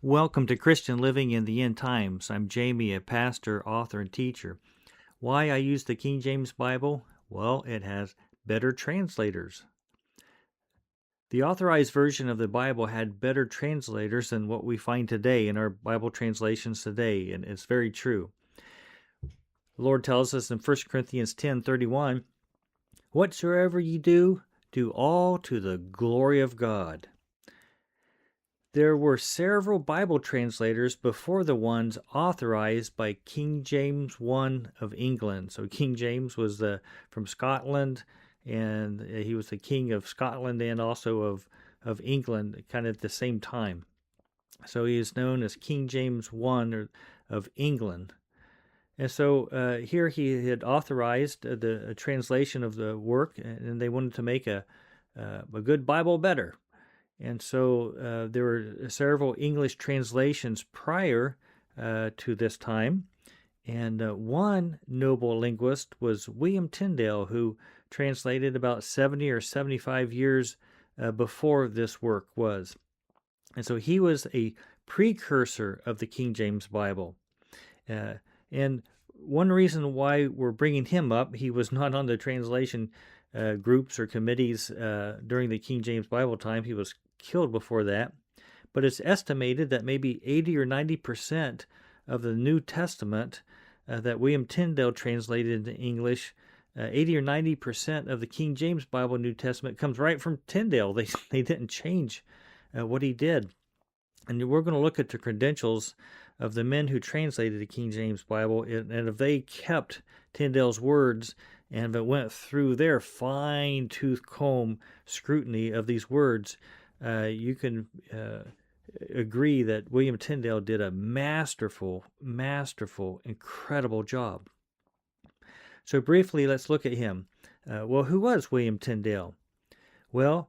Welcome to Christian Living in the End Times. I'm Jamie, a pastor, author, and teacher. Why I use the King James Bible? Well, it has better translators. The Authorized version of the Bible had better translators than what we find today in our Bible translations today, and it's very true. The Lord tells us in 1 Corinthians 10:31, "Whatsoever ye do, do all to the glory of God." There were several Bible translators before the ones authorized by King James I of England. So King James was from Scotland, and he was the king of Scotland and also of England, kind of at the same time. So he is known as King James I of England. And so here he had authorized the translation of the work, and they wanted to make a good Bible better. And so there were several English translations prior to this time. And one noble linguist was William Tyndale, who translated about 70 or 75 years before this work was. And so he was a precursor of the King James Bible. And one reason why we're bringing him up, he was not on the translation groups or committees during the King James Bible time. He was killed before that, but it's estimated that maybe 80 or 90% of the New Testament that William Tyndale translated into English, 80 or 90% of the King James Bible New Testament comes right from Tyndale. They didn't change what he did. And we're going to look at the credentials of the men who translated the King James Bible, and if they kept Tyndale's words and if it went through their fine-tooth comb scrutiny of these words, you can agree that William Tyndale did a masterful, incredible job. So briefly, let's look at him. Well, who was William Tyndale? Well,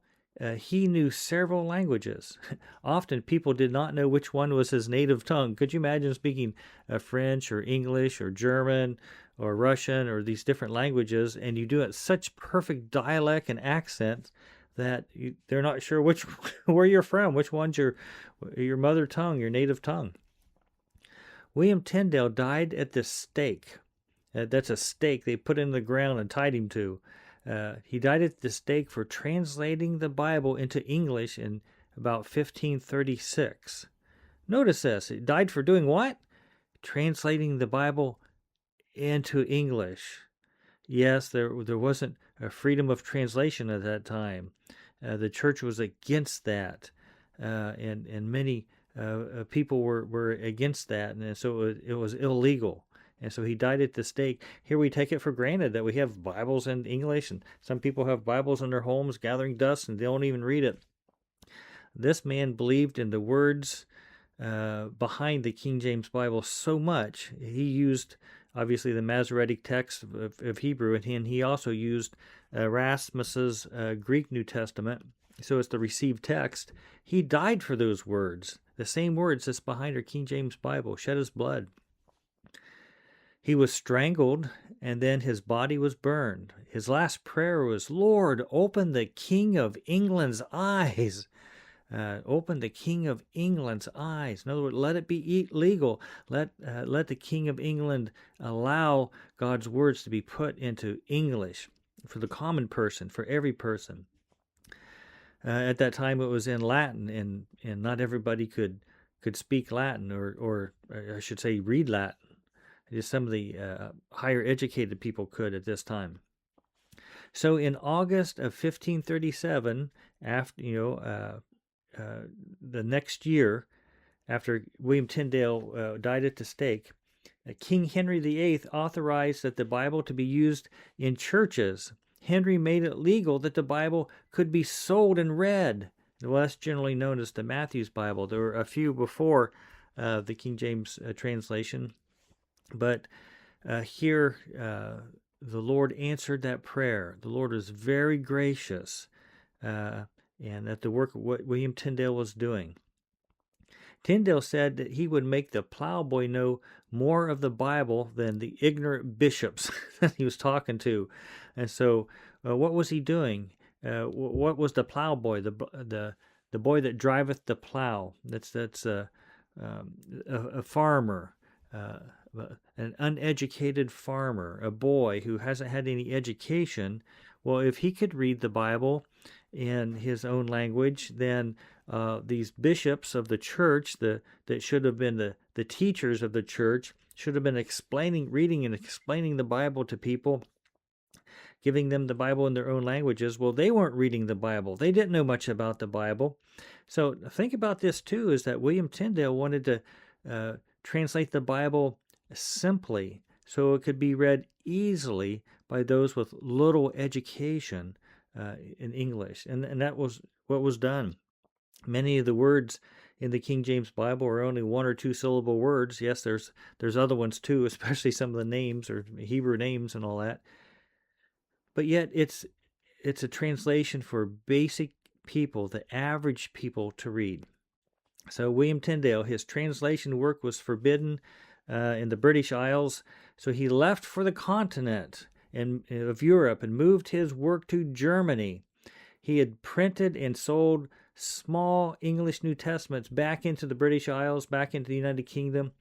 he knew several languages. Often people did not know which one was his native tongue. Could you imagine speaking French or English or German or Russian or these different languages, and you do it such perfect dialect and accent that they're not sure where you're from, which one's your mother tongue, your native tongue. William Tyndale died at the stake. That's a stake they put in the ground and tied him to. He died at the stake for translating the Bible into English in about 1536. Notice this. He died for doing what? Translating the Bible into English. Yes, there wasn't a freedom of translation at that time. The church was against that, and many people were against that, and so it was illegal. And so he died at the stake. Here we take it for granted that we have Bibles in English, and some people have Bibles in their homes gathering dust, and they don't even read it. This man believed in the words behind the King James Bible so much. He used, obviously, the Masoretic text of Hebrew, and he also used Erasmus's Greek New Testament, so it's the received text. He died for those words, the same words that's behind our King James Bible, shed his blood. He was strangled, and then his body was burned. His last prayer was, "Lord, open the King of England's eyes." Open the King of England's eyes. In other words, let it be legal. Let the King of England allow God's words to be put into English for the common person, for every person. At that time, it was in Latin, and not everybody could speak Latin, or I should say, read Latin. Just some of the higher educated people could at this time. So in August of 1537, after the next year, after William Tyndale died at the stake, King Henry VIII authorized that the Bible to be used in churches. Henry made it legal that the Bible could be sold and read. Well, that's generally known as the Matthew's Bible. There were a few before the King James translation, but here the Lord answered that prayer. The Lord was very gracious, and at the work of what William Tyndale was doing. Tyndale said that he would make the plowboy know more of the Bible than the ignorant bishops that he was talking to. And so what was he doing? What was the plowboy? The boy that driveth the plow. That's a farmer, uh, an uneducated farmer, a boy who hasn't had any education. Well, if he could read the Bible in his own language, then these bishops of the church, that should have been the teachers of the church, should have been reading and explaining the Bible to people, giving them the Bible in their own languages. Well, they weren't reading the Bible. They didn't know much about the Bible. So think about this too, is that William Tyndale wanted to translate the Bible simply so it could be read easily by those with little education in English. And that was what was done. Many of the words in the King James Bible are only 1 or 2 syllable words. Yes, there's other ones too, especially some of the names or Hebrew names and all that. But yet it's a translation for basic people, the average people, to read. So William Tyndale, his translation work was forbidden in the British Isles, so he left for the continent of Europe and moved his work to Germany. He had printed and sold small English New Testaments back into the British Isles, back into the United Kingdom.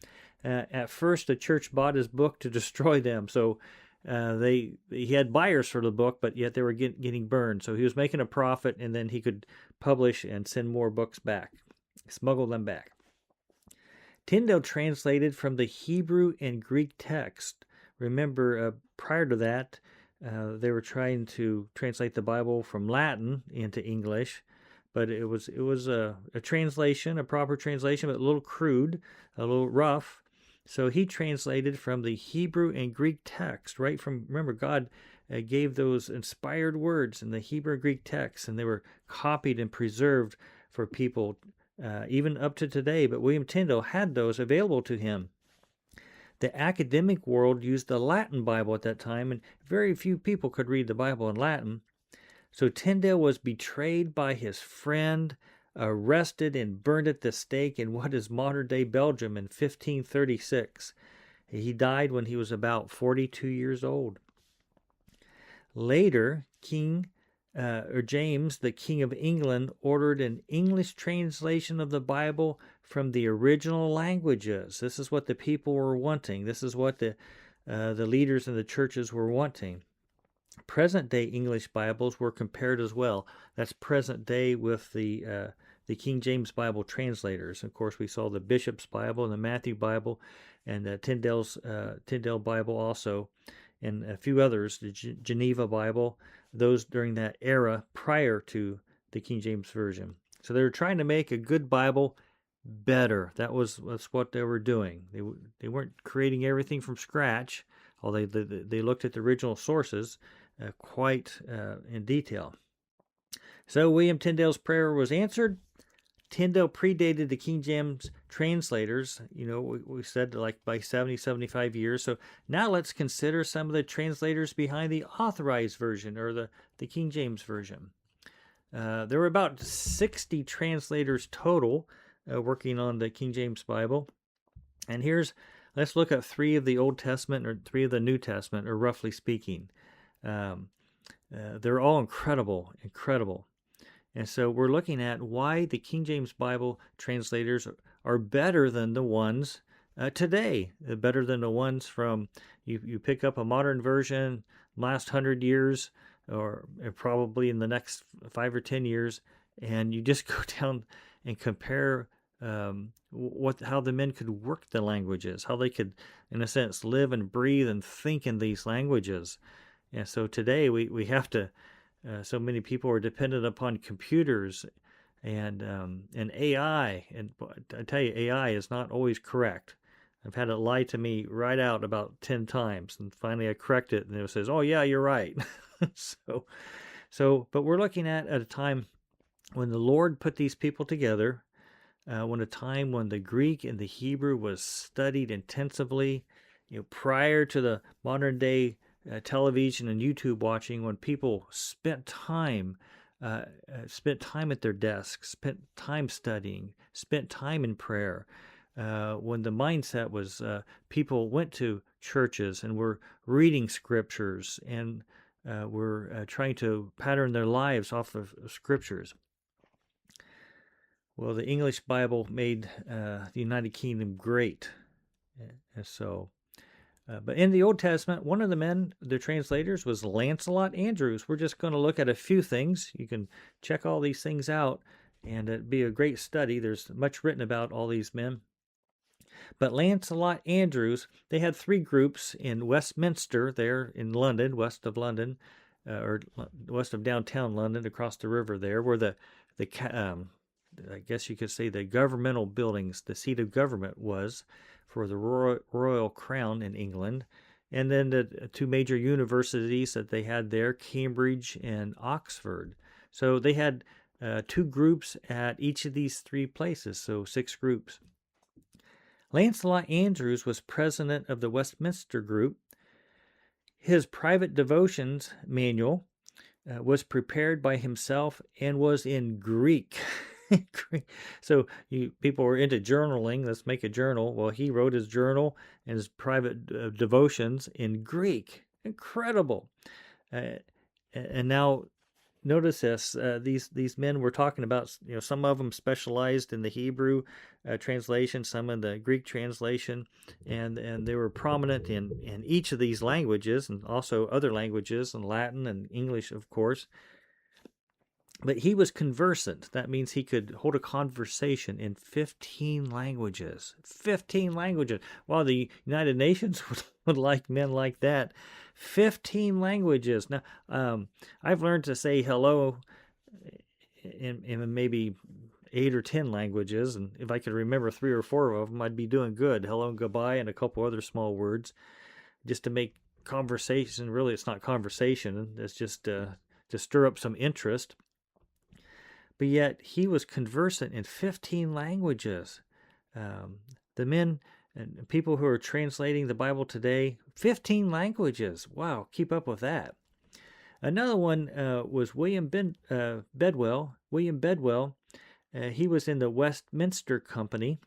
At first, the church bought his book to destroy them, so he had buyers for the book, but yet they were getting burned. So he was making a profit, and then he could publish and send more books back, smuggle them back. Tyndale translated from the Hebrew and Greek text. Remember, prior to that, they were trying to translate the Bible from Latin into English, but it was a translation, a proper translation, but a little crude, a little rough. So he translated from the Hebrew and Greek text, right from, remember, God gave those inspired words in the Hebrew and Greek text, and they were copied and preserved for people even up to today. But William Tyndale had those available to him. The academic world used the Latin Bible at that time, and very few people could read the Bible in Latin. So Tyndale was betrayed by his friend, arrested and burned at the stake in what is modern-day Belgium in 1536. He died when he was about 42 years old. Later, James, the King of England, ordered an English translation of the Bible from the original languages. This is what the people were wanting. This is what the leaders in the churches were wanting. Present-day English Bibles were compared as well. That's present day with the King James Bible translators. Of course, we saw the Bishop's Bible and the Matthew Bible, and Tyndale Bible also, and a few others, the Geneva Bible, those during that era prior to the King James Version. So they were trying to make a good Bible better. That's what they were doing. They weren't creating everything from scratch, although they looked at the original sources quite in detail. So William Tyndale's prayer was answered. Tyndale predated the King James translators, we said like by 70, 75 years. So now let's consider some of the translators behind the Authorized version, or the King James Version. There were about 60 translators total working on the King James Bible. And let's look at 3 of the Old Testament or 3 of the New Testament, or roughly speaking. They're all incredible. And so we're looking at why the King James Bible translators are better than the ones today, better than the ones from, you pick up a modern version last 100 years, or probably in the next 5 or 10 years, and you just go down and compare how the men could work the languages, how they could, in a sense, live and breathe and think in these languages. And so today we have to, so many people are dependent upon computers and AI. And I tell you, AI is not always correct. I've had it lie to me right out about 10 times. And finally I correct it, and it says, oh yeah, you're right. But we're looking at a time when the Lord put these people together, when the Greek and the Hebrew was studied intensively, prior to the modern day television and YouTube watching, when people spent time at their desks, spent time studying, spent time in prayer, when the mindset was people went to churches and were reading scriptures and were trying to pattern their lives off of scriptures. Well, the English Bible made the United Kingdom great. But in the Old Testament, one of the men, the translators, was Lancelot Andrews. We're just going to look at a few things. You can check all these things out, and it'd be a great study. There's much written about all these men. But Lancelot Andrews, they had three groups in Westminster, there in London, west of London, or west of downtown London, across the river there, where the I guess you could say the governmental buildings, the seat of government was for the royal crown in England. And then the two major universities that they had there, Cambridge and Oxford. So they had two groups at each of these three places, so 6 groups. Lancelot Andrews was president of the Westminster group. His private devotions manual was prepared by himself and was in Greek. So people were into journaling. Let's make a journal. Well, he wrote his journal and his private devotions in Greek. Incredible. And now notice this. These men we're talking about, some of them specialized in the Hebrew translation, some in the Greek translation, and they were prominent in each of these languages, and also other languages, and Latin and English, of course. But he was conversant. That means he could hold a conversation in 15 languages. 15 languages. Wow, the United Nations would like men like that. 15 languages. Now, I've learned to say hello in maybe 8 or 10 languages, and if I could remember 3 or 4 of them, I'd be doing good. Hello and goodbye, and a couple other small words, just to make conversation. Really, it's not conversation. It's just to stir up some interest. But yet he was conversant in 15 languages. The men and people who are translating the Bible today, 15 languages. Wow, keep up with that. Another one was William Bedwell. William Bedwell, he was in the Westminster Company.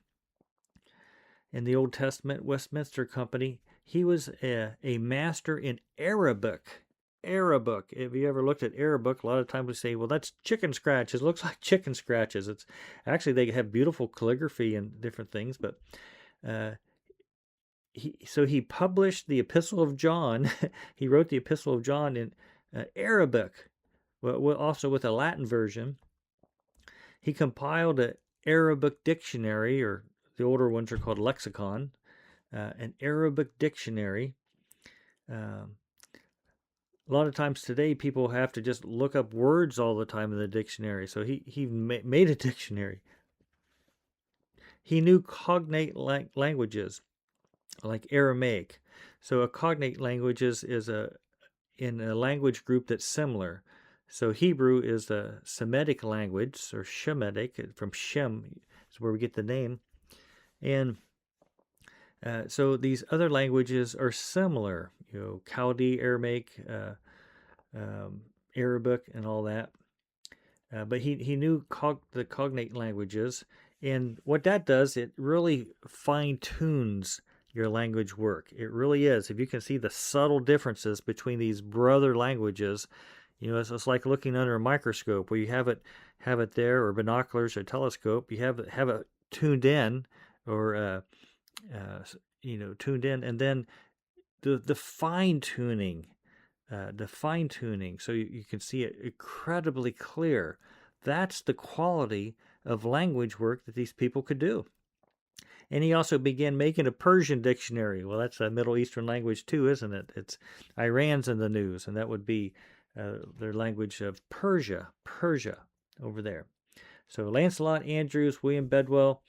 In the Old Testament, Westminster Company. He was a master in Arabic. Arabic. If you ever looked at Arabic, a lot of times we say, well, that's chicken scratches. It looks like chicken scratches. It's actually, they have beautiful calligraphy and different things, but he published the Epistle of John. He wrote the Epistle of John in Arabic, well, also with a Latin version. He compiled an Arabic dictionary, or the older ones are called lexicon, an Arabic dictionary. A lot of times today, people have to just look up words all the time in the dictionary. So he made a dictionary. He knew cognate languages, like Aramaic. So a cognate languages is in a language group that's similar. So Hebrew is a Semitic language, or Shemitic, from Shem is where we get the name. And so these other languages are similar, Chaldee, Aramaic, Arabic, and all that. But he knew the cognate languages, and what that does, it really fine-tunes your language work. It really is. If you can see the subtle differences between these brother languages, it's like looking under a microscope, where you have it there, or binoculars or telescope. You have it tuned in, or tuned in, and then the fine tuning, so you can see it incredibly clear. That's the quality of language work that these people could do. And he also began making a Persian dictionary. Well, that's a Middle Eastern language too, isn't it? It's Iran's in the news, and that would be their language of Persia over there. So Lancelot Andrews, William Bedwell,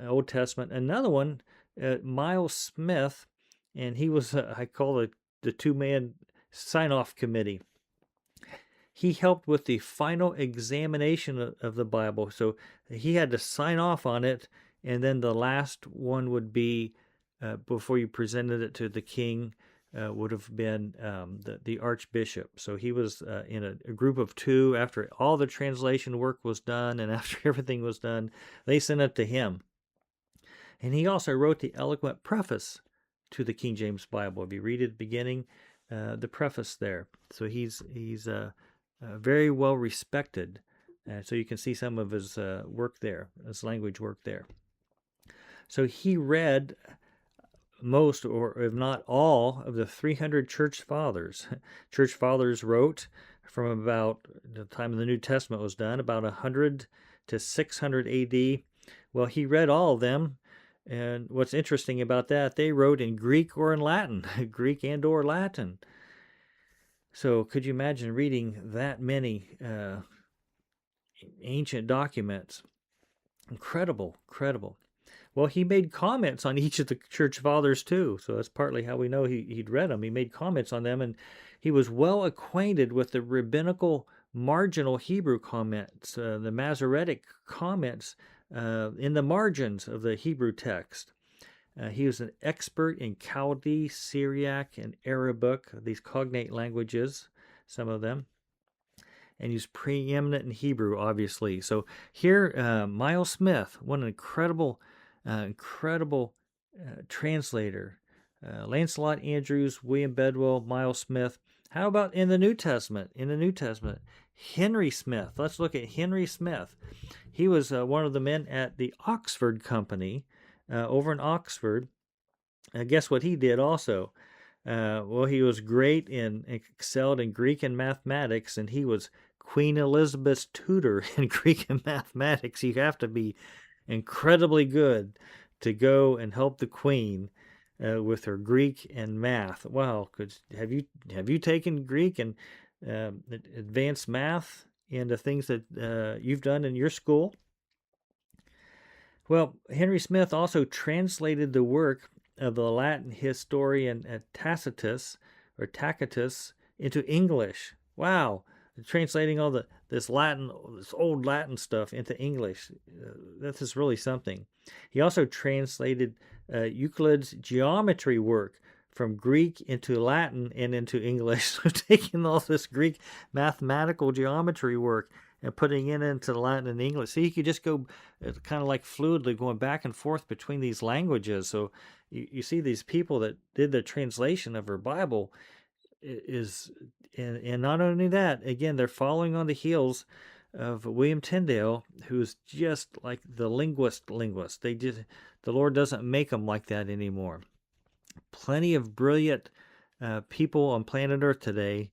Old Testament. Another one, Miles Smith, and he was, I call it the two-man sign-off committee. He helped with the final examination of the Bible. So he had to sign off on it, and then the last one would be, before you presented it to the king, would have been the archbishop. So he was in a group of 2. After all the translation work was done, and after everything was done, they sent it to him. And he also wrote the eloquent preface to the King James Bible. If you read at the beginning, the preface there. So he's very well respected So you can see some of his work there, his language work there. So he read most, or if not all, of the 300 church fathers. Church fathers wrote from about the time the New Testament was done, about 100 to 600 AD. Well, he read all of them. And what's interesting about that, they wrote in Greek or in Latin, Greek and or Latin. So could you imagine reading that many ancient documents? Incredible, incredible. Well, he made comments on each of the church fathers too, so that's partly how we know he'd read them. He made comments on them, and he was well acquainted with the rabbinical marginal Hebrew comments, the Masoretic comments in the margins of the Hebrew text. He was an expert in Chaldee, Syriac, and Arabic, these cognate languages, some of them. And he's preeminent in Hebrew, obviously. So here, Miles Smith, what an incredible translator. Lancelot Andrews, William Bedwell, Miles Smith. How about in the New Testament? In the New Testament, Henry Smith. Let's look at Henry Smith. He was one of the men at the Oxford Company over in Oxford. Guess what he did also? Well, he was great and excelled in Greek and mathematics, and he was Queen Elizabeth's tutor in Greek and mathematics. You have to be incredibly good to go and help the Queen with her Greek and math. Wow, have you taken Greek and advanced math into things that you've done in your school? Well, Henry Smith also translated the work of the Latin historian Tacitus into English. Wow, translating all this old Latin stuff into English. This is really something. He also translated Euclid's geometry work from Greek into Latin and into English. So taking all this Greek mathematical geometry work and putting it into Latin and English. So you could just go kind of like fluidly going back and forth between these languages. So you see these people that did the translation of her Bible and not only that, again, they're following on the heels of William Tyndale, who's just like the linguist. The Lord doesn't make them like that anymore. Plenty of brilliant people on planet Earth today,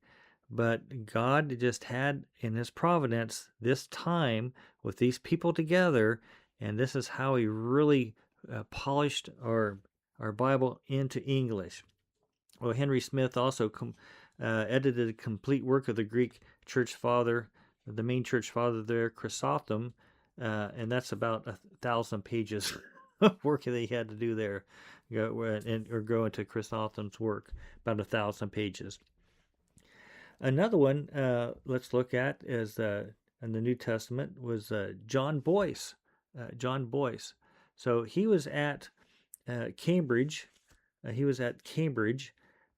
but God just had in his providence this time with these people together, and this is how he really polished our Bible into English. Well, Henry Smith also edited a complete work of the Greek church father, the main church father there, Chrysostom, and that's about 1,000 pages of work that he had to do there, or go into Chrysostom's work, about 1,000 pages. Another one let's look at is in the New Testament was John Bois. John Bois. So he was at Cambridge.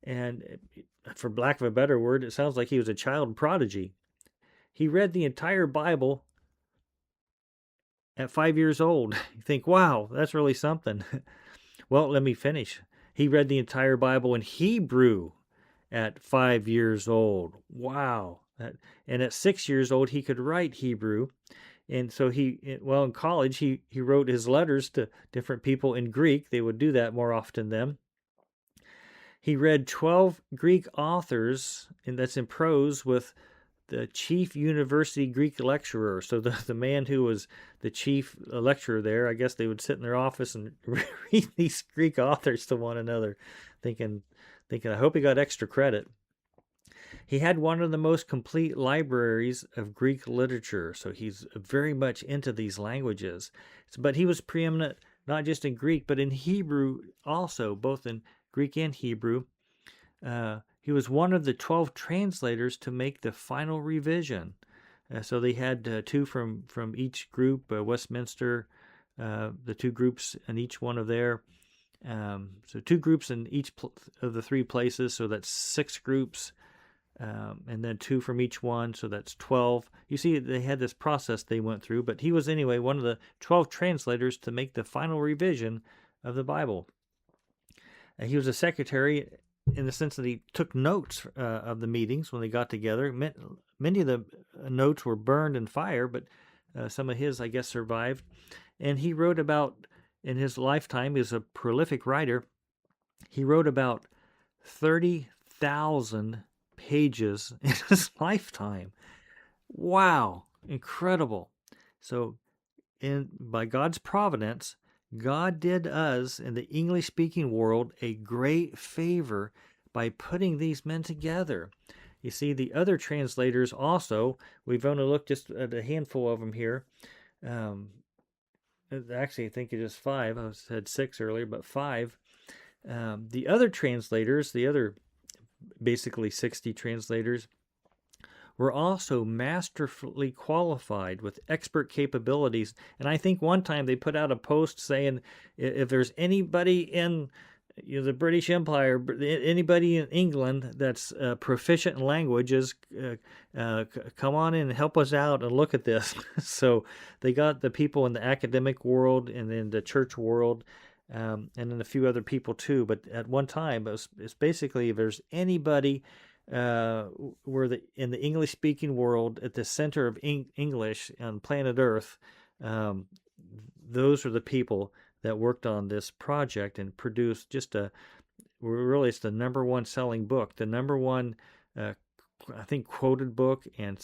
And for lack of a better word, it sounds like he was a child prodigy. He read the entire Bible at 5 years old. You think, wow, that's really something. Well, let me finish. He read the entire Bible in Hebrew at 5 years old. Wow. And at 6 years old, he could write Hebrew. And so in college, he wrote his letters to different people in Greek. They would do that more often than. He read 12 Greek authors, and that's in prose, with the chief university Greek lecturer. So the man who was the chief lecturer there, I guess they would sit in their office and read these Greek authors to one another, thinking, I hope he got extra credit. He had one of the most complete libraries of Greek literature, so he's very much into these languages. But he was preeminent not just in Greek, but in Hebrew also, both in Greek and Hebrew. He was one of the 12 translators to make the final revision. So they had two from each group, Westminster, the two groups in each one of their. So two groups in each of the three places, so that's 6 groups, and then 2 from each one, so that's 12. You see, they had this process they went through, but he was anyway one of the 12 translators to make the final revision of the Bible. He was a secretary in the sense that he took notes of the meetings when they got together. Many of the notes were burned in fire, but some of his, I guess, survived. And he wrote about, in his lifetime, he was a prolific writer. He wrote about 30,000 pages in his lifetime. Wow, incredible. So, by God's providence, God did us in the English-speaking world a great favor by putting these men together. You see, the other translators also, we've only looked just at a handful of them here. Actually, I think it is 5. I said 6 earlier, but 5. The other translators, the other basically 60 translators, were also masterfully qualified with expert capabilities. And I think one time they put out a post saying, if there's anybody in the British Empire, anybody in England that's proficient in languages, come on in and help us out and look at this. So they got the people in the academic world and in the church world, and then a few other people too. But at one time, it's basically if there's anybody in the English-speaking world at the center of English on planet Earth, those are the people that worked on this project and produced it's the number one selling book, the number one, I think, quoted book and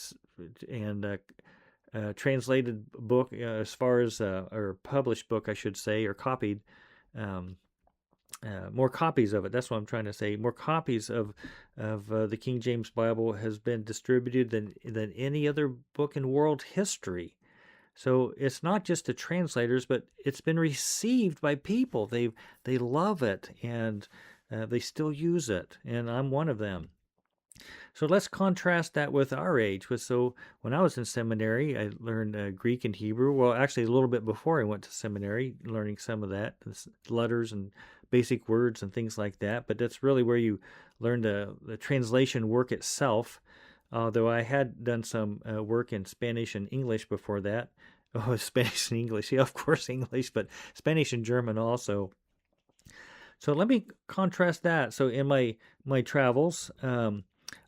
translated book as far as or published book, I should say, or copied. More copies of it. That's what I'm trying to say. More copies of the King James Bible has been distributed than any other book in world history. So it's not just the translators, but it's been received by people. They love it, and they still use it, and I'm one of them. So let's contrast that with our age. So when I was in seminary, I learned Greek and Hebrew. Well, actually, a little bit before I went to seminary, learning some of that, letters and basic words and things like that. But that's really where you learn the translation work itself. Though I had done some work in Spanish and English before that. Oh, Spanish and English. Yeah, of course, English, but Spanish and German also. So let me contrast that. So in my travels,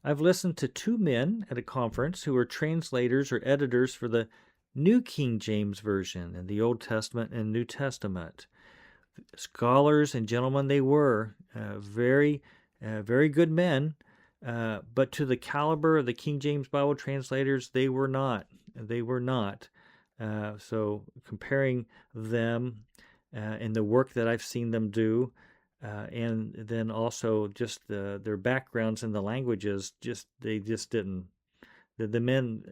I've listened to 2 men at a conference who are translators or editors for the New King James Version in the Old Testament and New Testament. Scholars and gentlemen they were, very good men, but to the caliber of the King James Bible translators, they were not. They were not. So comparing them and the work that I've seen them do, and then also just their backgrounds in the languages, they just didn't. The men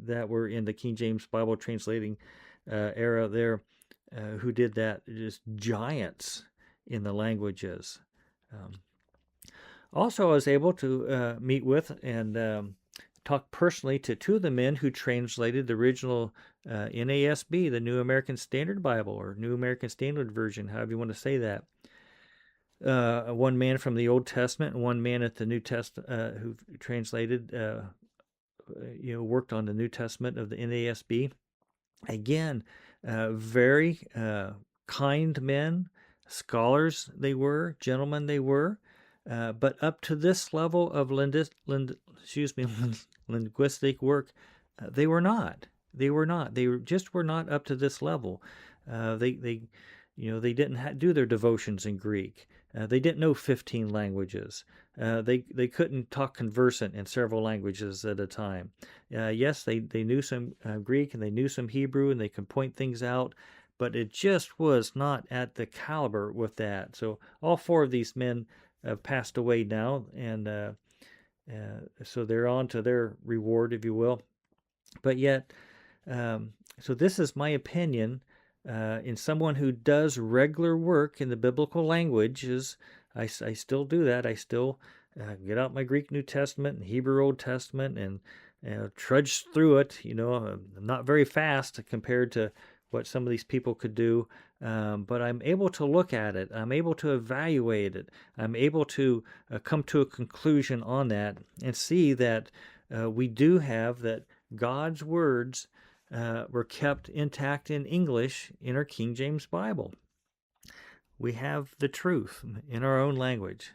that were in the King James Bible translating era there, who did that, just giants in the languages. Also, I was able to meet with and talk personally to 2 of the men who translated the original NASB, the New American Standard Bible, or New American Standard Version, however you want to say that. One man from the Old Testament and one man at the New Testament who translated, worked on the New Testament of the NASB. Again, very kind men, scholars they were, gentlemen they were, but up to this level of linguistic work, they were not. They were not. They just were not up to this level. They didn't do their devotions in Greek. They didn't know 15 languages. They couldn't talk conversant in several languages at a time. Yes, they knew some Greek and they knew some Hebrew and they could point things out, but it just was not at the caliber with that. So all 4 of these men have passed away now, and so they're on to their reward, if you will. But yet, so this is my opinion. In someone who does regular work in the biblical languages, I still do that. I still get out my Greek New Testament and Hebrew Old Testament and trudge through it. Not very fast compared to what some of these people could do, but I'm able to look at it. I'm able to evaluate it. I'm able to come to a conclusion on that and see that we do have that God's words were kept intact in English in our King James Bible. We have the truth in our own language.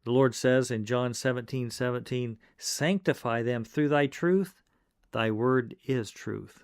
The Lord says in John 17:17, "Sanctify them through thy truth. Thy word is truth."